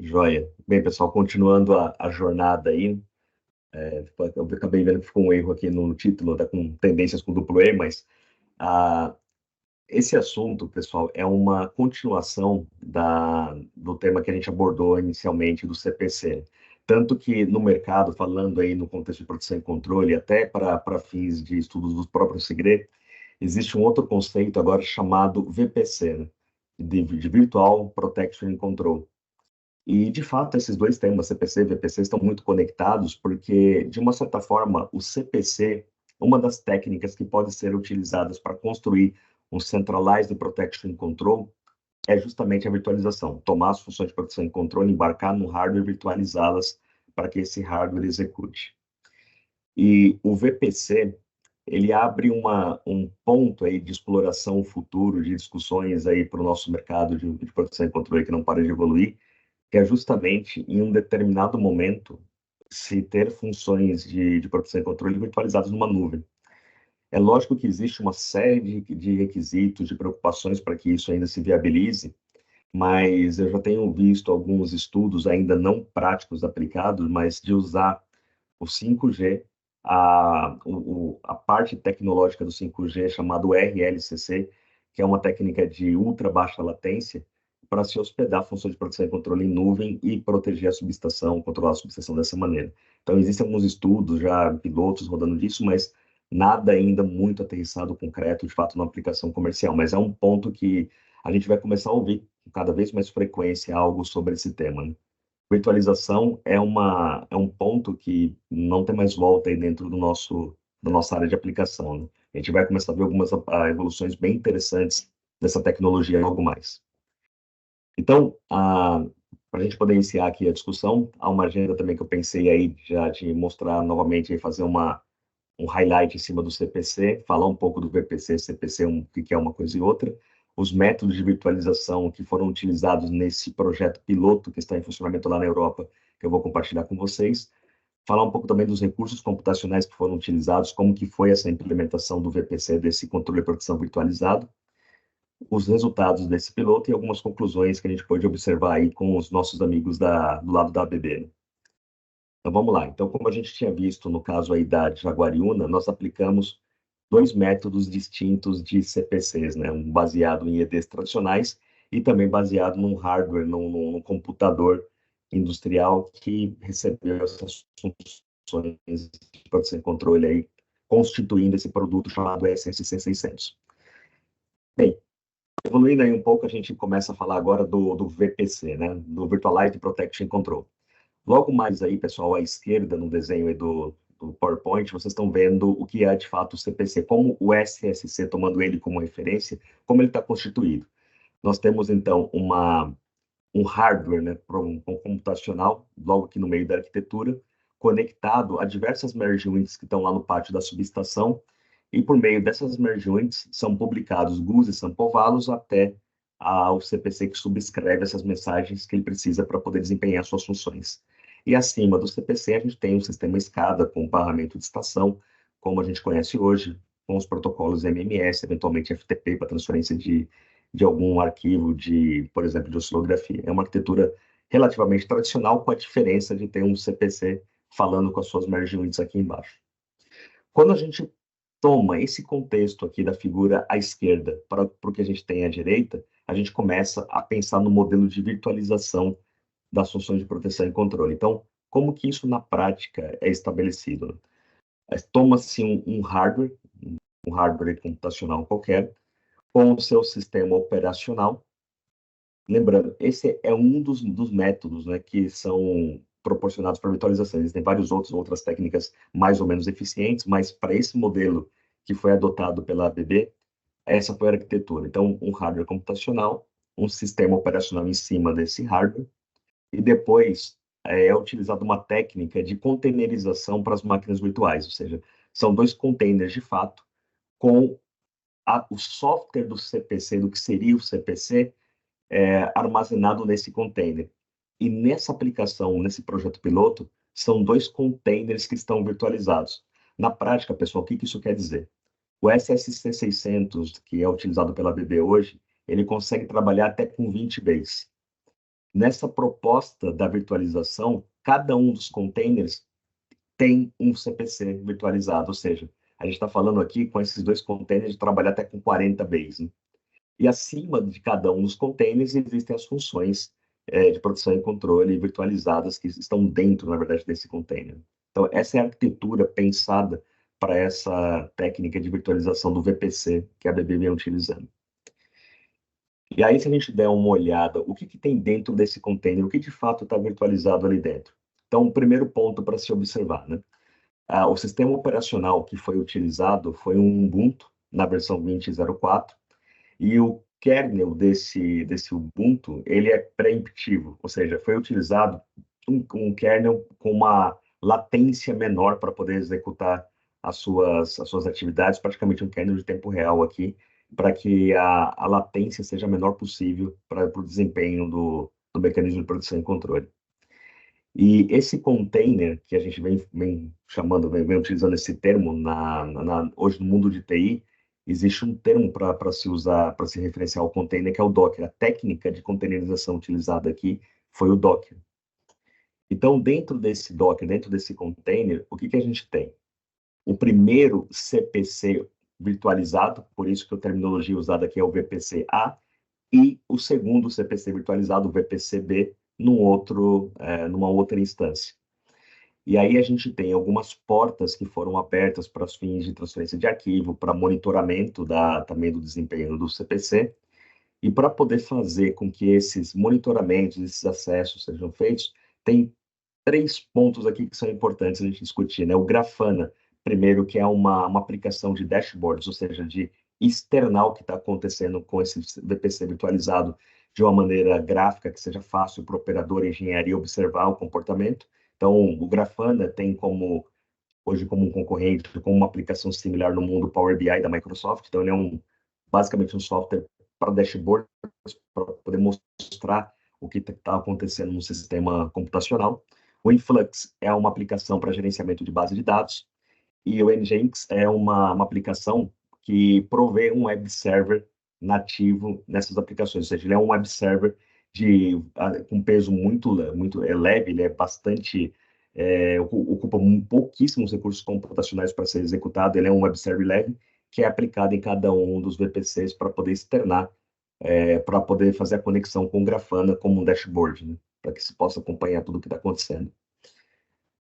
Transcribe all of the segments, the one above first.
Joia. Bem, pessoal, continuando a jornada aí, eu acabei vendo que ficou um erro aqui no título, tá com tendências com duplo E, mas ah, esse assunto, pessoal, é uma continuação do tema que a gente abordou inicialmente do CPC. Tanto que no mercado, falando aí no contexto de proteção e controle, até para fins de estudos do próprio segredo, existe um outro conceito agora chamado VPC, né? De Virtual Protection and Control. E, de fato, esses dois temas, CPC e VPC, estão muito conectados, porque, de uma certa forma, o CPC, uma das técnicas que pode ser utilizadas para construir um Centralized Protection and Control, é justamente a virtualização. Tomar as funções de proteção e controle, embarcar no hardware e virtualizá-las para que esse hardware execute. E o VPC, ele abre um ponto aí de exploração futuro, de discussões aí para o nosso mercado de proteção e controle que não para de evoluir, que é justamente em um determinado momento se ter funções de proteção e controle virtualizadas numa nuvem. É lógico que existe uma série de requisitos, de preocupações para que isso ainda se viabilize, mas eu já tenho visto alguns estudos ainda não práticos aplicados, mas de usar o 5G, a parte tecnológica do 5G chamado RLCC, que é uma técnica de ultra baixa latência, para se hospedar funções de proteção e controle em nuvem e proteger a subestação, controlar a subestação dessa maneira. Então, existem alguns estudos já, pilotos rodando disso, mas nada ainda muito aterrissado, concreto, de fato, na aplicação comercial. Mas é um ponto que a gente vai começar a ouvir com cada vez mais frequência algo sobre esse tema, né? Virtualização é um ponto que não tem mais volta aí dentro da nossa área de aplicação, né? A gente vai começar a ver algumas evoluções bem interessantes dessa tecnologia logo mais. Então, para a gente poder iniciar aqui a discussão, há uma agenda também que eu pensei aí já de mostrar novamente, aí fazer um highlight em cima do CPC, falar um pouco do VPC, CPC, o que é uma coisa e outra, os métodos de virtualização que foram utilizados nesse projeto piloto que está em funcionamento lá na Europa, que eu vou compartilhar com vocês, falar um pouco também dos recursos computacionais que foram utilizados, como que foi essa implementação do VPC, desse controle de proteção virtualizado, os resultados desse piloto e algumas conclusões que a gente pode observar aí com os nossos amigos do lado da ABB, né? Então vamos lá. Então, como a gente tinha visto no caso aí da Jaguariúna, nós aplicamos dois métodos distintos de CPCs, né? Um baseado em EDs tradicionais e também baseado num hardware, num computador industrial que recebeu essas funções de proteção e controle aí, constituindo esse produto chamado SSC 600. Bem, evoluindo aí um pouco, a gente começa a falar agora do VPC, né? Do Virtualized Protection Control. Logo mais aí, pessoal, à esquerda, no desenho aí do PowerPoint, vocês estão vendo o que é de fato o CPC, como o SSC, tomando ele como referência, como ele está constituído. Nós temos, então, um hardware, né, um computacional, logo aqui no meio da arquitetura, conectado a diversas merge units que estão lá no pátio da subestação, e por meio dessas merge units são publicados GUs e sampovalos até ao CPC que subscreve essas mensagens que ele precisa para poder desempenhar suas funções. E acima do CPC a gente tem um sistema SCADA com barramento de estação, como a gente conhece hoje, com os protocolos MMS, eventualmente FTP para transferência de algum arquivo por exemplo, de oscilografia. É uma arquitetura relativamente tradicional, com a diferença de ter um CPC falando com as suas merge units aqui embaixo. Quando a gente toma esse contexto aqui da figura à esquerda para o que a gente tem à direita, a gente começa a pensar no modelo de virtualização das funções de proteção e controle. Então, como que isso na prática é estabelecido? Toma-se um hardware computacional qualquer, com o seu sistema operacional. Lembrando, esse é um dos métodos, né, que são proporcionados para virtualização. Existem vários outras técnicas mais ou menos eficientes, mas para esse modelo que foi adotado pela ABB, essa foi a arquitetura. Então, um hardware computacional, um sistema operacional em cima desse hardware, e depois é utilizada uma técnica de containerização para as máquinas virtuais, ou seja, são dois containers de fato, com o software do CPC, do que seria o CPC, armazenado nesse container. E nessa aplicação, nesse projeto piloto, são dois containers que estão virtualizados. Na prática, pessoal, o que isso quer dizer? O SSC 600, que é utilizado pela ABB hoje, ele consegue trabalhar até com 20 bays. Nessa proposta da virtualização, cada um dos containers tem um CPC virtualizado, ou seja, a gente está falando aqui com esses dois containers de trabalhar até com 40 bays, né? E acima de cada um dos containers existem as funções de produção e controle virtualizadas que estão dentro, na verdade, desse container. Então, essa é a arquitetura pensada para essa técnica de virtualização do VPC que a BB vem utilizando. E aí, se a gente der uma olhada, o que, que tem dentro desse container, o que de fato está virtualizado ali dentro? Então, o primeiro ponto para se observar, né? O sistema operacional que foi utilizado foi um Ubuntu na versão 20.04 e o kernel desse Ubuntu ele é preemptivo, ou seja, foi utilizado um kernel com uma latência menor para poder executar as suas atividades, praticamente um kernel de tempo real aqui, para que a latência seja a menor possível para o desempenho do mecanismo de produção e controle. E esse container, que a gente vem chamando, vem utilizando esse termo hoje no mundo de TI, existe um termo para se usar, para se referenciar ao container, que é o Docker. A técnica de containerização utilizada aqui foi o Docker. Então, dentro desse Docker, dentro desse container, o que, que a gente tem? O primeiro CPC virtualizado, por isso que a terminologia usada aqui é o VPC-A, e o segundo CPC virtualizado, o VPC-B, numa outra instância. E aí a gente tem algumas portas que foram abertas para os fins de transferência de arquivo, para monitoramento também do desempenho do CPC, e para poder fazer com que esses monitoramentos, esses acessos sejam feitos, tem três pontos aqui que são importantes a gente discutir, né? O Grafana, primeiro, que é uma aplicação de dashboards, ou seja, de externar o que está acontecendo com esse VPC virtualizado de uma maneira gráfica, que seja fácil para o operador e engenharia observar o comportamento. Então, o Grafana tem hoje como um concorrente, como uma aplicação similar no mundo Power BI da Microsoft. Então, ele é basicamente um software para dashboard, para poder mostrar o que está acontecendo no sistema computacional. O Influx é uma aplicação para gerenciamento de base de dados. E o Nginx é uma aplicação que provê um web server nativo nessas aplicações. Ou seja, ele é um web server com peso muito leve, ele é bastante ocupa pouquíssimos recursos computacionais para ser executado. Ele é um web server leve que é aplicado em cada um dos VPCs para poder externar, para poder fazer a conexão com o Grafana como um dashboard, né? Para que se possa acompanhar tudo o que está acontecendo.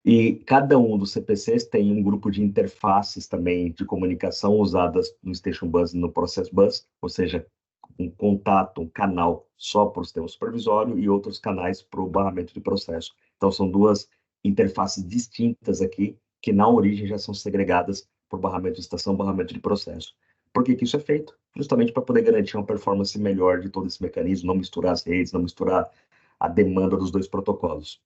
E cada um dos CPCs tem um grupo de interfaces também de comunicação usadas no Station Bus e no Process Bus, ou seja, um contato, um canal só para o sistema supervisório e outros canais para o barramento de processo. Então, são duas interfaces distintas aqui, que na origem já são segregadas por barramento de estação, barramento de processo. Por que que isso é feito? Justamente para poder garantir uma performance melhor de todo esse mecanismo, não misturar as redes, não misturar a demanda dos dois protocolos.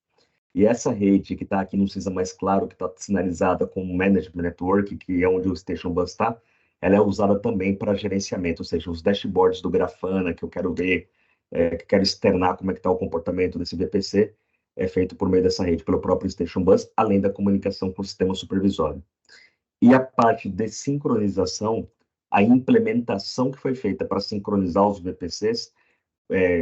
E essa rede que está aqui no cinza mais claro, que está sinalizada como Management Network, que é onde o Station Bus está, ela é usada também para gerenciamento, ou seja, os dashboards do Grafana, que eu quero ver, que eu quero externar como é que está o comportamento desse VPC, é feito por meio dessa rede, pelo próprio Station Bus, além da comunicação com o sistema supervisório. E a parte de sincronização, a implementação que foi feita para sincronizar os VPCs,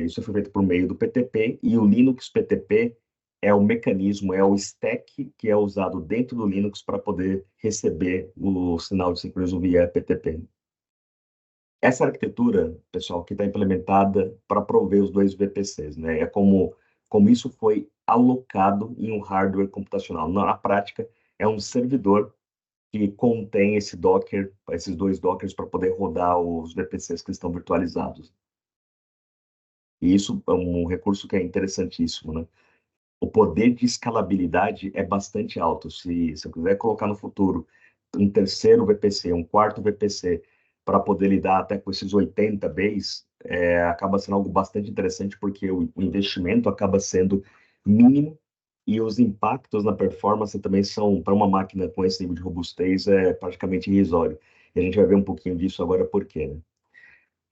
isso foi feito por meio do PTP, e o Linux PTP é o mecanismo, é o stack que é usado dentro do Linux para poder receber o sinal de sincronismo via PTP. Essa arquitetura, pessoal, que está implementada para prover os dois VPCs, né? É como isso foi alocado em um hardware computacional. Na prática, é um servidor que contém esse Docker, esses dois Dockers para poder rodar os VPCs que estão virtualizados. E isso é um recurso que é interessantíssimo, né? O poder de escalabilidade é bastante alto. Se eu quiser colocar no futuro um terceiro VPC, um quarto VPC, para poder lidar até com esses 80 bays, acaba sendo algo bastante interessante, porque o investimento acaba sendo mínimo e os impactos na performance também são, para uma máquina com esse nível de robustez, praticamente irrisório. E a gente vai ver um pouquinho disso agora por quê, né?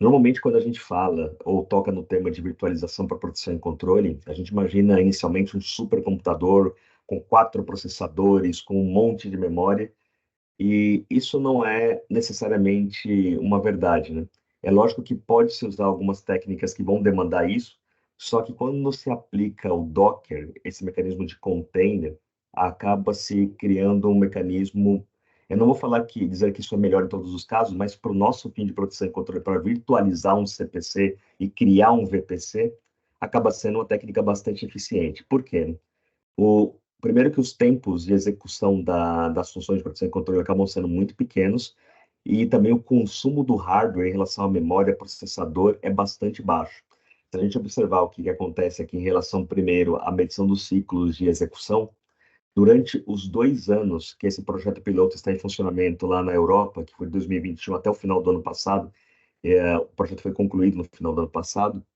Normalmente, quando a gente fala ou toca no tema de virtualização para produção e controle, a gente imagina inicialmente um supercomputador com 4 processadores, com um monte de memória, e isso não é necessariamente uma verdade, né? É lógico que pode-se usar algumas técnicas que vão demandar isso, Só que quando se aplica o Docker, esse mecanismo de container, acaba se criando um mecanismo. Eu não vou falar que dizer que isso é melhor em todos os casos, mas para o nosso fim de proteção e controle, para virtualizar um CPC e criar um VPC, acaba sendo uma técnica bastante eficiente. Por quê? Primeiro que os tempos de execução das funções de proteção e controle acabam sendo muito pequenos, e também o consumo do hardware em relação à memória, processador, é bastante baixo. Se a gente observar o que acontece aqui em relação, primeiro, à medição dos ciclos de execução, durante os 2 anos que esse projeto piloto está em funcionamento lá na Europa, que foi de 2021 até o final do ano passado, o projeto foi concluído no final do ano passado,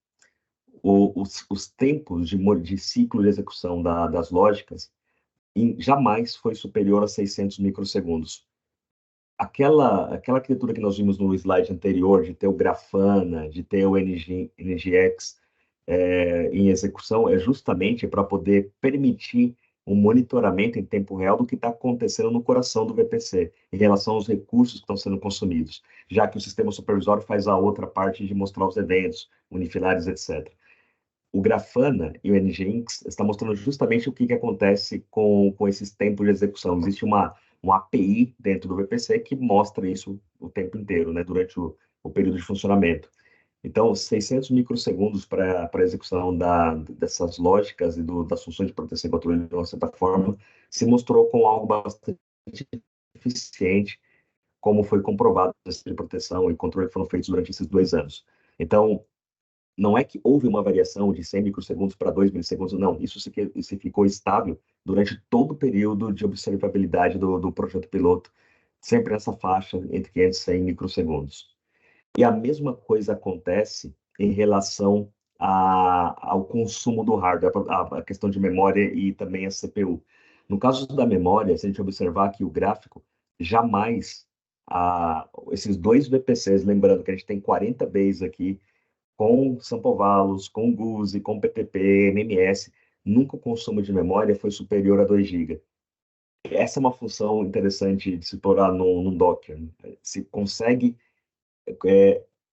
os tempos de ciclo de execução das lógicas jamais foi superior a 600 microsegundos. Aquela arquitetura que nós vimos no slide anterior, de ter o Grafana, de ter o NGX em execução, é justamente para poder permitir um monitoramento em tempo real do que está acontecendo no coração do VPC, em relação aos recursos que estão sendo consumidos, já que o sistema supervisório faz a outra parte de mostrar os eventos, unifilares, etc. O Grafana e o Nginx estão mostrando justamente o que acontece com esses tempos de execução. Existe uma API dentro do VPC que mostra isso o tempo inteiro, né, durante o período de funcionamento. Então, 600 microsegundos para a execução dessas lógicas e das funções de proteção e controle de uma certa forma se mostrou com algo bastante eficiente, como foi comprovado esse de proteção e controle que foram feitos durante esses 2 anos. Então, não é que houve uma variação de 100 microsegundos para 2 milissegundos, não. Isso ficou estável durante todo o período de observabilidade do projeto piloto, sempre nessa faixa entre 500 e 100 microsegundos. E a mesma coisa acontece em relação ao consumo do hardware, a questão de memória e também a CPU. No caso da memória, se a gente observar aqui o gráfico, jamais esses dois VPCs, lembrando que a gente tem 40 bays aqui, com Sampovalos, com GUSE, com PTP, MMS, nunca o consumo de memória foi superior a 2 GB. Essa é uma função interessante de se explorar no Docker. Se consegue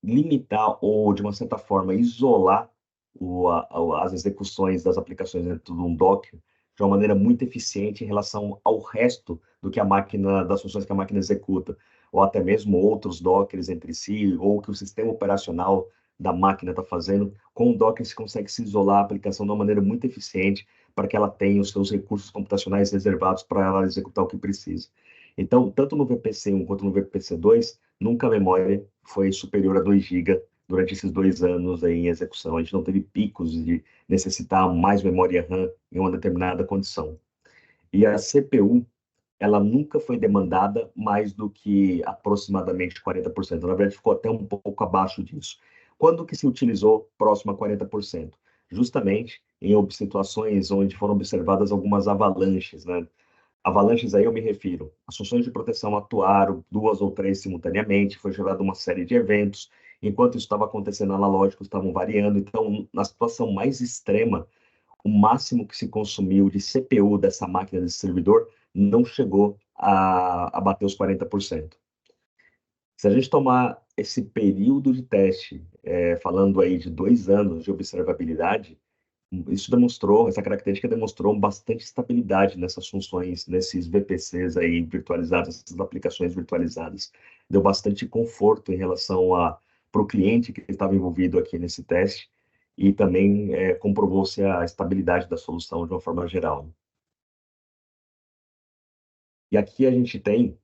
limitar ou, de uma certa forma, isolar as execuções das aplicações dentro de um Docker de uma maneira muito eficiente em relação ao resto das funções que a máquina executa, ou até mesmo outros Dockers entre si, ou que o sistema operacional da máquina está fazendo. Com o Docker, se consegue se isolar a aplicação de uma maneira muito eficiente para que ela tenha os seus recursos computacionais reservados para ela executar o que precisa. Então, tanto no VPC 1 quanto no VPC 2, nunca a memória foi superior a 2 GB durante esses 2 anos aí em execução. A gente não teve picos de necessitar mais memória RAM em uma determinada condição. E a CPU, ela nunca foi demandada mais do que aproximadamente 40%. Na verdade, ficou até um pouco abaixo disso. Quando que se utilizou próximo a 40%? Justamente em situações onde foram observadas algumas avalanches, né? Avalanches aí eu me refiro. As funções de proteção atuaram 2 ou 3 simultaneamente, foi gerada uma série de eventos. Enquanto isso estava acontecendo, analógicos estavam variando. Então, na situação mais extrema, o máximo que se consumiu de CPU dessa máquina, desse servidor, não chegou a bater os 40%. Se a gente tomar esse período de teste, falando aí de 2 anos de observabilidade, essa característica demonstrou bastante estabilidade nessas funções, nesses VPCs aí virtualizados, essas aplicações virtualizadas. Deu bastante conforto em relação para o cliente que estava envolvido aqui nesse teste, e também comprovou-se a estabilidade da solução de uma forma geral. E aqui a gente tem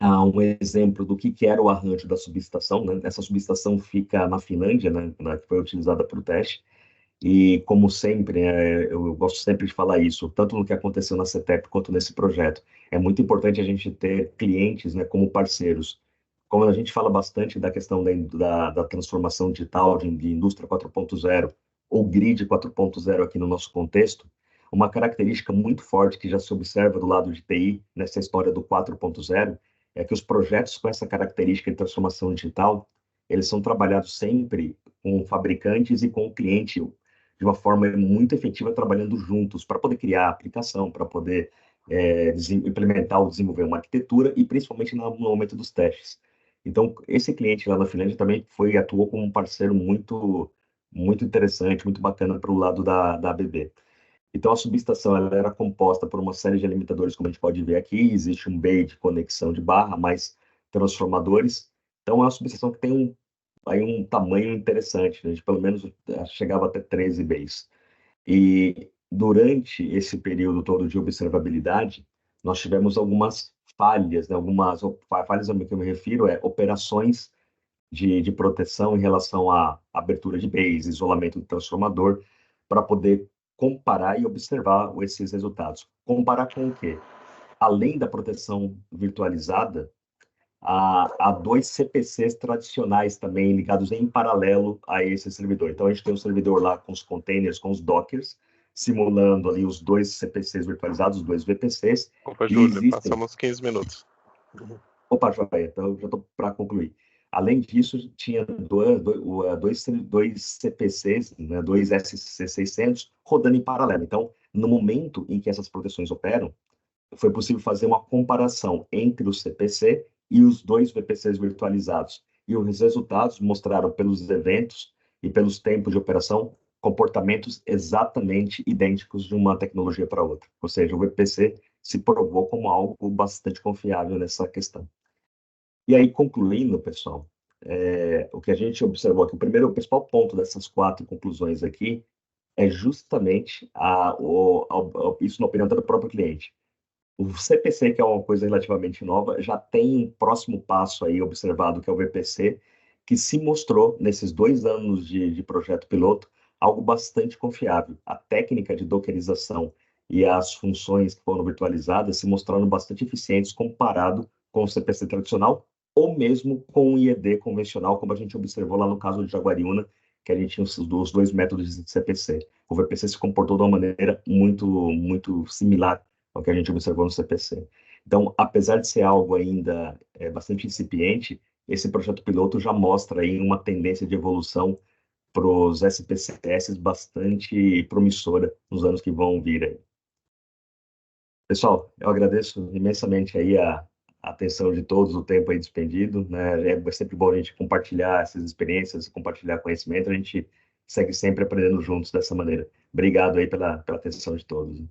um exemplo do que era o arranjo da subestação, né? Essa subestação fica na Finlândia, né, que foi utilizada para o teste. E, como sempre, eu gosto sempre de falar isso, tanto no que aconteceu na CETEP quanto nesse projeto. É muito importante a gente ter clientes, né, como parceiros. Como a gente fala bastante da questão da transformação digital, de indústria 4.0 ou grid 4.0 aqui no nosso contexto, uma característica muito forte que já se observa do lado de TI, nessa história do 4.0, é que os projetos com essa característica de transformação digital, eles são trabalhados sempre com fabricantes e com o cliente de uma forma muito efetiva, trabalhando juntos para poder criar a aplicação, para poder implementar ou desenvolver uma arquitetura e principalmente no momento dos testes. Então, esse cliente lá na Finlândia também atuou como um parceiro muito, muito interessante, muito bacana para o lado da ABB. Então, a subestação ela era composta por uma série de alimentadores, como a gente pode ver aqui. Existe um bay de conexão de barra, mais transformadores. Então, é uma subestação que tem um tamanho interessante, né? Pelo menos chegava até 13 bays. E durante esse período todo de observabilidade, nós tivemos algumas falhas, né? Algumas falhas a que eu me refiro operações de proteção em relação à abertura de base, isolamento do transformador, para poder comparar e observar esses resultados. Comparar com o quê? Além da proteção virtualizada, há dois CPCs tradicionais também ligados em paralelo a esse servidor. Então, a gente tem um servidor lá com os containers, com os dockers, simulando ali os dois CPCs virtualizados, os dois VPCs. Opa, E Júlio, existem... passamos 15 minutos. Opa, joia, então já estou para concluir. Além disso, tinha dois CPCs, né, dois SC600 rodando em paralelo. Então, no momento em que essas proteções operam, foi possível fazer uma comparação entre o CPC e os dois VPCs virtualizados. E os resultados mostraram, pelos eventos e pelos tempos de operação, comportamentos exatamente idênticos de uma tecnologia para outra. Ou seja, o VPC se provou como algo bastante confiável nessa questão. E aí, concluindo, pessoal, o que a gente observou aqui, o principal ponto dessas 4 conclusões aqui é justamente isso na opinião do próprio cliente. O CPC, que é uma coisa relativamente nova, já tem um próximo passo aí observado, que é o VPC, que se mostrou, nesses 2 anos de projeto piloto, algo bastante confiável. A técnica de dockerização e as funções que foram virtualizadas se mostraram bastante eficientes comparado com o CPC tradicional, ou mesmo com o IED convencional, como a gente observou lá no caso de Jaguariúna, que a gente tinha os dois métodos de CPC. O VPC se comportou de uma maneira muito similar ao que a gente observou no CPC. Então, apesar de ser algo ainda bastante incipiente, esse projeto piloto já mostra aí uma tendência de evolução para os SPCS bastante promissora nos anos que vão vir aí. Pessoal, eu agradeço imensamente aí a atenção de todos, o tempo aí despendido, né? É sempre bom a gente compartilhar essas experiências, compartilhar conhecimento, a gente segue sempre aprendendo juntos dessa maneira. Obrigado aí pela atenção de todos.